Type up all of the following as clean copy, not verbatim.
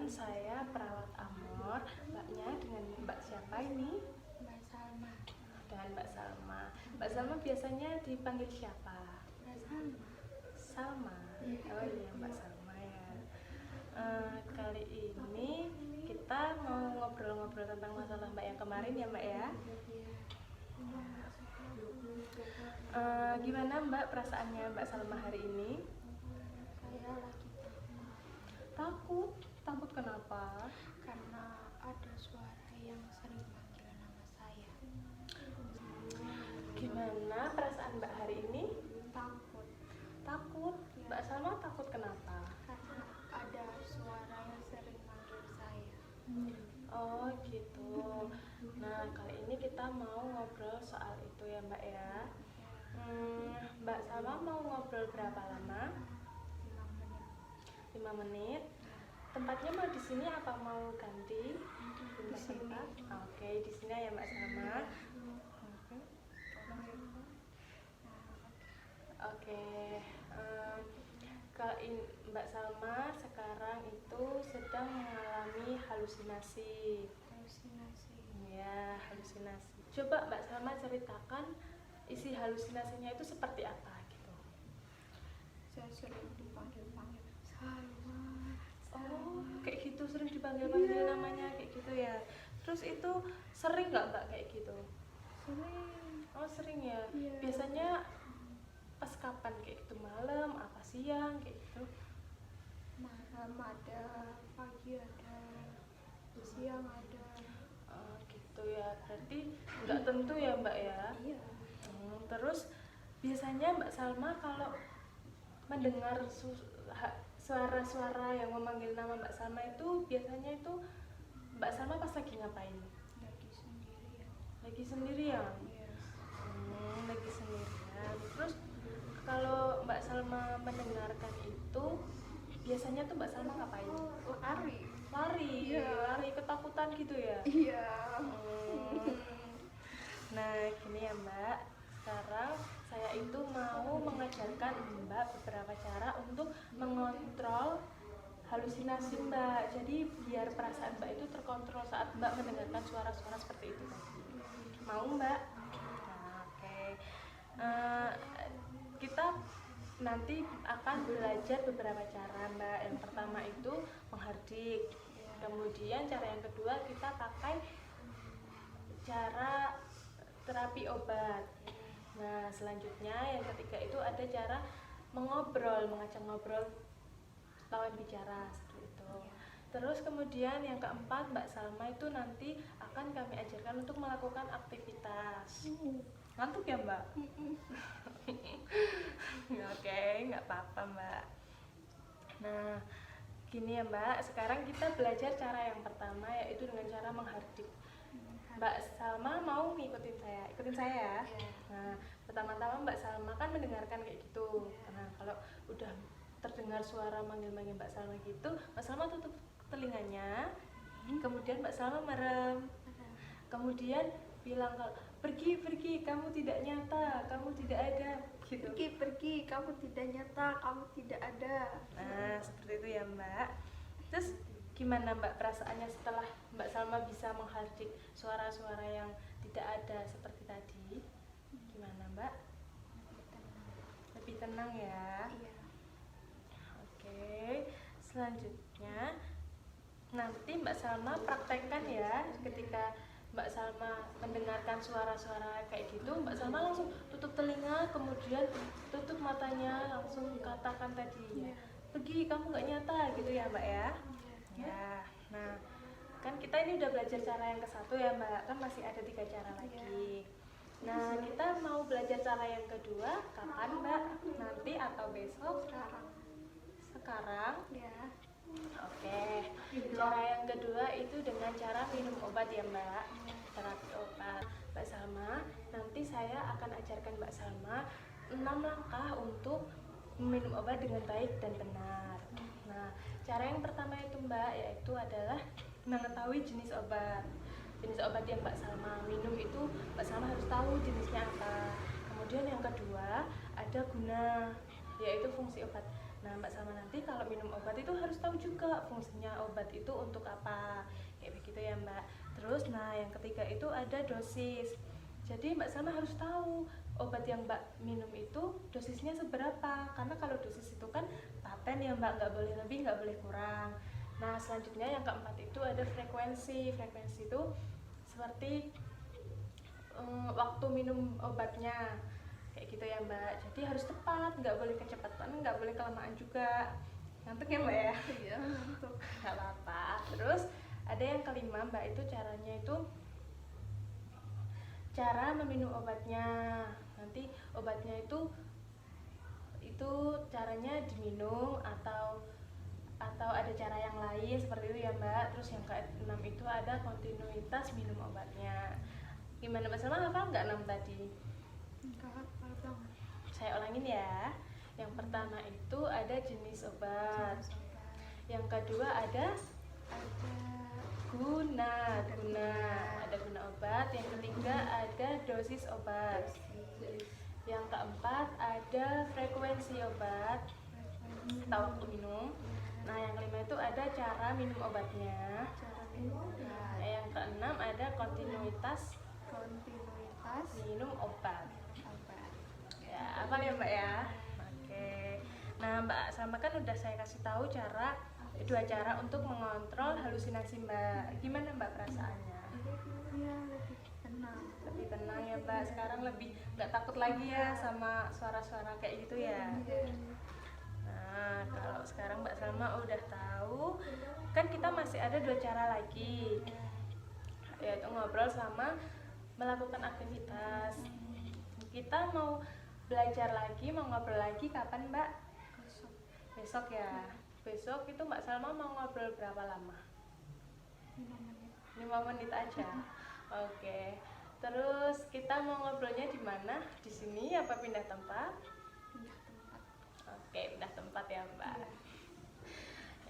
Perkenalkan, saya perawat Amor. Mbaknya dengan Mbak siapa ini? Mbak Salma. Dengan Mbak Salma. Mbak Salma biasanya dipanggil siapa? Mbak Salma. Salma. Oh iya, Mbak Salma ya. Kali ini kita mau ngobrol-ngobrol tentang masalah Mbak yang kemarin ya, Mbak ya. Gimana Mbak perasaannya Mbak Salma hari ini? Saya lagi Takut? Takut kenapa? karena ada suara yang sering panggil nama saya. Gimana perasaan Mbak hari ini? Takut Takut? Mbak Salma takut kenapa? karena ada suara yang sering panggil saya. Oh gitu. Nah kali ini kita mau ngobrol soal itu ya Mbak ya. Mbak Salma mau ngobrol berapa lama? 5 menit. 5 menit. Tempatnya mau di sini apa mau ganti? Di sini. Oke, di sini ya Mbak Salma. Oke. Kalau Mbak Salma sekarang itu sedang mengalami halusinasi. Halusinasi. Ya, halusinasi. Coba Mbak Salma ceritakan isi halusinasinya itu seperti apa gitu. Saya sering dipanggil-panggil Salma. Oh, kayak gitu sering dipanggil-panggil namanya kayak gitu ya. Terus itu sering nggak Mbak kayak gitu? Sering. Oh, sering ya. Iya. Biasanya pas kapan kayak gitu? Malam, apa siang kayak gitu? Malam ada, pagi ada, siang ada. Oh, gitu ya. Berarti nggak tentu ya Mbak ya. Iya. Terus biasanya Mbak Salma kalau mendengar suara-suara yang memanggil nama Mbak Salma itu biasanya itu Mbak Salma pas lagi ngapain? Lagi sendirian. Lagi sendirian? Iya. Lagi sendirian. Terus kalau Mbak Salma mendengarkan itu biasanya tuh Mbak Salma ngapain? Lari. Lari? Iya. Lari ketakutan gitu ya? Iya. Nah gini ya Mbak, sekarang saya itu mau mengajarkan Mbak beberapa cara untuk mengontrol halusinasi Mbak. Jadi biar perasaan Mbak itu terkontrol saat Mbak mendengarkan suara-suara seperti itu tadi. Mau Mbak? Nah, oke. Kita nanti akan belajar beberapa cara Mbak. Yang pertama itu menghardik. Kemudian cara yang kedua kita pakai cara terapi obat. Nah selanjutnya yang ketiga itu ada cara mengobrol, mengajak ngobrol lawan bicara seperti itu. Terus kemudian yang keempat Mbak Salma itu nanti akan kami ajarkan untuk melakukan aktivitas. Ngantuk ya Mbak? Oke, nggak apa-apa Mbak. Nah gini ya Mbak, sekarang kita belajar cara yang pertama yaitu dengan cara menghardik. Mbak Salma mau ngikutin saya, ikutin saya ya. Nah, pertama-tama Mbak Salma kan mendengarkan kayak gitu. Nah, kalau udah terdengar suara manggil-manggil Mbak Salma gitu, Mbak Salma tutup telinganya. Kemudian Mbak Salma merem. Kemudian bilang kalau pergi, kamu tidak nyata, kamu tidak ada. Gitu. Pergi, kamu tidak nyata, kamu tidak ada. Nah, seperti itu ya Mbak. Terus gimana Mbak perasaannya setelah Mbak Salma bisa menghardik suara-suara yang tidak ada seperti tadi? Gimana Mbak? Lebih tenang ya? Iya. Oke, selanjutnya nanti Mbak Salma praktekkan ya. Ketika Mbak Salma mendengarkan suara-suara kayak gitu, Mbak Salma langsung tutup telinga, kemudian tutup matanya, langsung katakan tadi ya, pergi, kamu nggak nyata gitu ya Mbak ya. Ya, nah kan kita ini udah belajar cara yang ke-1 ya Mbak, kan masih ada 3 cara lagi. Nah kita mau belajar cara yang kedua kapan Mbak? Nanti atau besok? Sekarang? Ya. Oke, cara yang kedua itu dengan cara minum obat ya Mbak, terapi obat. Mbak Salma, nanti saya akan ajarkan Mbak Salma 6 langkah untuk minum obat dengan baik dan benar. Nah, cara yang pertama itu Mbak, yaitu adalah mengetahui jenis obat. Jenis obat yang Mbak Salma minum itu Mbak Salma harus tahu jenisnya apa. Kemudian yang kedua ada guna, yaitu fungsi obat. Nah, Mbak Salma nanti kalau minum obat itu harus tahu juga fungsinya obat itu untuk apa, kayak begitu ya Mbak. Terus, nah yang ketiga itu ada dosis. Jadi Mbak Salma harus tahu obat yang Mbak minum itu dosisnya seberapa, karena kalau dosis itu kan paten ya Mbak, nggak boleh lebih, nggak boleh kurang. Nah, selanjutnya yang keempat itu ada frekuensi. Frekuensi itu seperti waktu minum obatnya, kayak gitu ya Mbak. Jadi harus tepat, nggak boleh kecepatan, nggak boleh kelamaan juga. Ngantuk ya Mbak ya? Iya, ngantuk. Nggak apa-apa. Terus ada yang kelima Mbak, itu caranya itu cara meminum obatnya. Nanti obatnya itu caranya diminum atau ada cara yang lain seperti itu ya Mbak. Terus yang keenam itu ada kontinuitas minum obatnya. Gimana Mbak Salma, hafal nggak 6 tadi? Enggak hafal banget. Saya ulangin ya. Yang pertama itu ada jenis obat. Yang kedua ada guna. Ada guna obat. Yang ketiga ada dosis obat. Yang keempat ada frekuensi obat atau waktu minum. Nah, yang kelima itu ada cara minum obatnya. Cara minum Nah, yang keenam ada kontinuitas minum obat. obat. Ya, apa ya Mbak ya? Oke. Nah, Mbak Salma kan udah saya kasih tahu dua cara untuk mengontrol halusinasi Mbak. Gimana Mbak perasaannya? Iya, lebih tenang. Lebih tenang ya Mbak. Sekarang lebih nggak takut lagi ya sama suara-suara kayak gitu ya. Nah, kalau sekarang Mbak Salma udah tahu, kan kita masih ada dua cara lagi, yaitu ngobrol sama melakukan aktivitas. Kita mau belajar lagi, mau ngobrol lagi kapan Mbak? Besok ya. Besok itu Mbak Salma mau ngobrol berapa lama? 5 menit aja. Oke. Terus kita mau ngobrolnya di mana? Di sini apa pindah tempat? Pindah tempat. Oke, pindah tempat ya Mbak.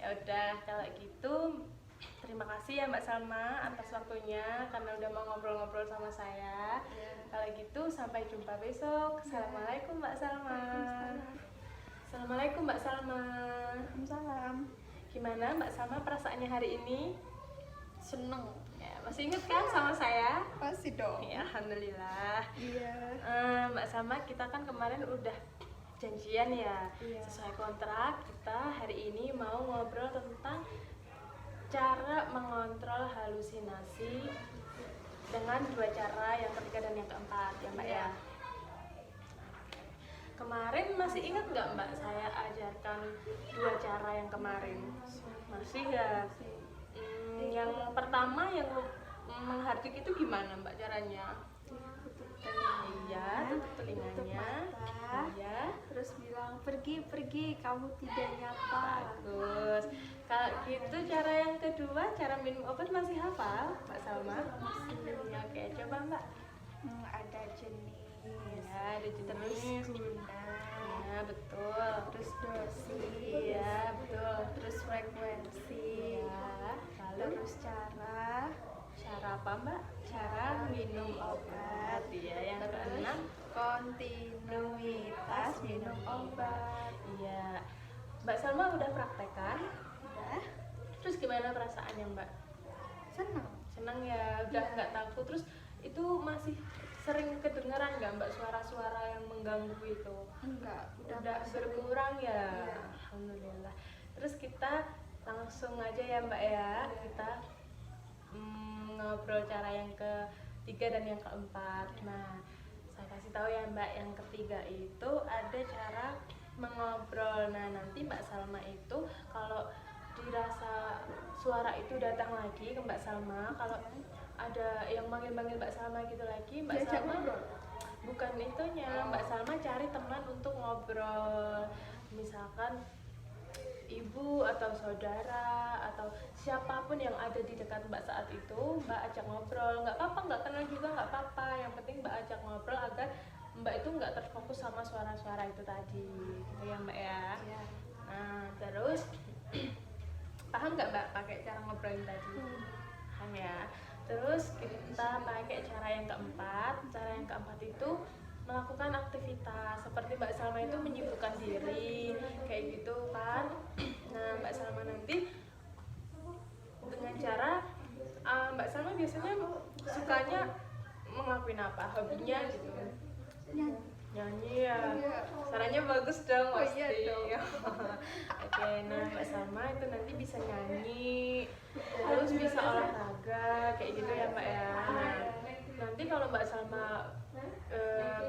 Ya udah, kalau gitu terima kasih ya Mbak Salma atas waktunya karena udah mau ngobrol-ngobrol sama saya. Kalau gitu sampai jumpa besok. Assalamualaikum Mbak Salma. Assalamualaikum Mbak Salma. Waalaikumsalam. Gimana Mbak Salma perasaannya hari ini? Seneng. Ya, masih ingat kan sama saya? Pasti dong. Ya, alhamdulillah. Iya. Mbak Salma, kita kan kemarin udah janjian ya. Iya. Sesuai kontrak, kita hari ini mau ngobrol tentang cara mengontrol halusinasi dengan dua cara, yang ketiga dan yang keempat ya Mbak ya. Kemarin masih ingat nggak Mbak saya ajarkan dua cara yang kemarin? Masih ya? Yang pertama yang menghardik itu gimana Mbak caranya? Iya, tutup telinganya. Iya. Terus bilang pergi kamu tidak nyata. Bagus. Kalau gitu cara yang kedua, cara minum obat masih hafal Mbak Salma? Oke, coba Mbak. Ada jenis. Ya, ada jenis. Guna. Ya, betul. Terus dosis. Iya, betul. Terus frekuensi. Ya, lalu Terus cara apa Mbak? Cara minum obat. Iya, yang keenam kontinuitas minum obat. Iya. Mbak Salma udah praktekkan? Udah. Terus gimana perasaannya Mbak? Senang. Senang ya, udah nggak takut. Terus itu masih sering kedengeran nggak Mbak suara-suara yang mengganggu itu? Enggak, Udah nggak sering. berkurang ya? Iya. Alhamdulillah. Terus kita langsung aja ya Mbak ya, kita ngobrol cara yang ketiga dan yang keempat. Nah, saya kasih tahu ya Mbak, yang ketiga itu ada cara mengobrol. Nah, nanti Mbak Salma itu kalau dirasa suara itu datang lagi ke Mbak Salma, kalau ada yang manggil-manggil Mbak Salma gitu lagi, Mbak Diajak Salma ngobrol? bukan itunya, Mbak Salma cari teman untuk ngobrol, misalkan ibu atau saudara atau siapapun yang ada di dekat Mbak saat itu, Mbak ajak ngobrol. Nggak apa-apa, nggak kenal juga nggak apa-apa, yang penting Mbak ajak ngobrol agar Mbak itu nggak terfokus sama suara-suara itu tadi, gitu ya Mbak ya. Iya. Nah, terus paham nggak Mbak pakai cara ngobrol ini tadi? Paham ya. Terus kita pakai cara yang keempat. Cara yang keempat itu melakukan aktivitas seperti Mbak Salma itu menyibukkan diri kayak kayak gitu kan. Nah, Mbak Salma nanti dengan cara Mbak Salma biasanya sukanya ngelakuin apa, hobinya gitu? Nyanyi. Nyanyi ya. Caranya bagus dong Oh, pasti. iya dong. Oke, nah Mbak Salma itu nanti bisa nyanyi, terus bisa olahraga kayak gitu ya Mbak ya. Nah, nanti kalau Mbak Salma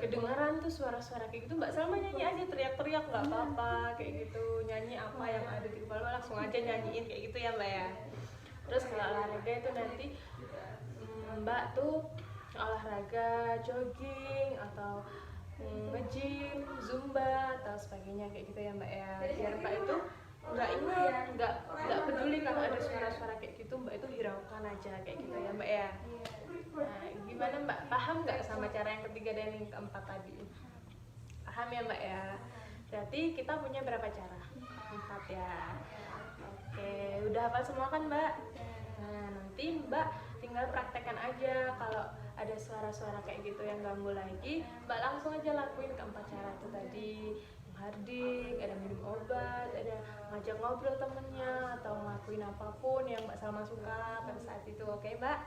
kedengaran tuh suara-suara kayak gitu, Mbak Salma nyanyi aja, teriak-teriak nggak apa-apa kayak gitu. Nyanyi apa yang ada di kepala langsung aja nyanyiin kayak gitu ya Mbak ya. Terus kalau olahraga itu nanti Mbak tuh olahraga jogging atau nge-gym, zumba atau sebagainya kayak gitu ya Mbak ya. Biar Mbak itu nggak peduli kalau ada suara-suara kayak gitu, Mbak itu hiraukan aja kayak gitu ya Mbak ya. Nah, gimana Mbak? Paham nggak sama cara yang ketiga dan yang keempat tadi? Paham ya Mbak ya? Berarti kita punya berapa cara? 4 ya. Oke, udah hafal semua kan Mbak? Nah, nanti Mbak tinggal praktekkan aja. Kalau ada suara-suara kayak gitu yang ganggu lagi, Mbak langsung aja lakuin keempat cara itu tadi. Menghardik, ada minum obat, ada ngajak ngobrol temennya, atau ngelakuin apapun yang Mbak Salma suka pada saat itu. Oke Mbak?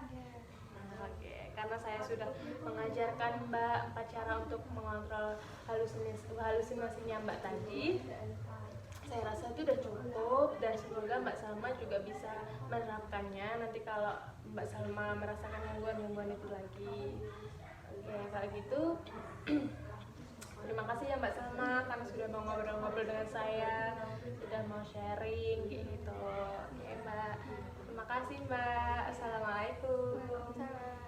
Oke, karena saya sudah mengajarkan Mbak 4 cara untuk mengontrol halusinasinya Mbak tadi, saya rasa itu udah cukup dan semoga Mbak Salma juga bisa menerapkannya nanti kalau Mbak Salma merasakan gangguan-gangguan itu lagi. Oke, kalau gitu terima kasih ya Mbak Salma karena sudah mau ngobrol-ngobrol dengan saya, sudah mau sharing gitu. Oke Mbak, terima kasih Mbak. Assalamualaikum.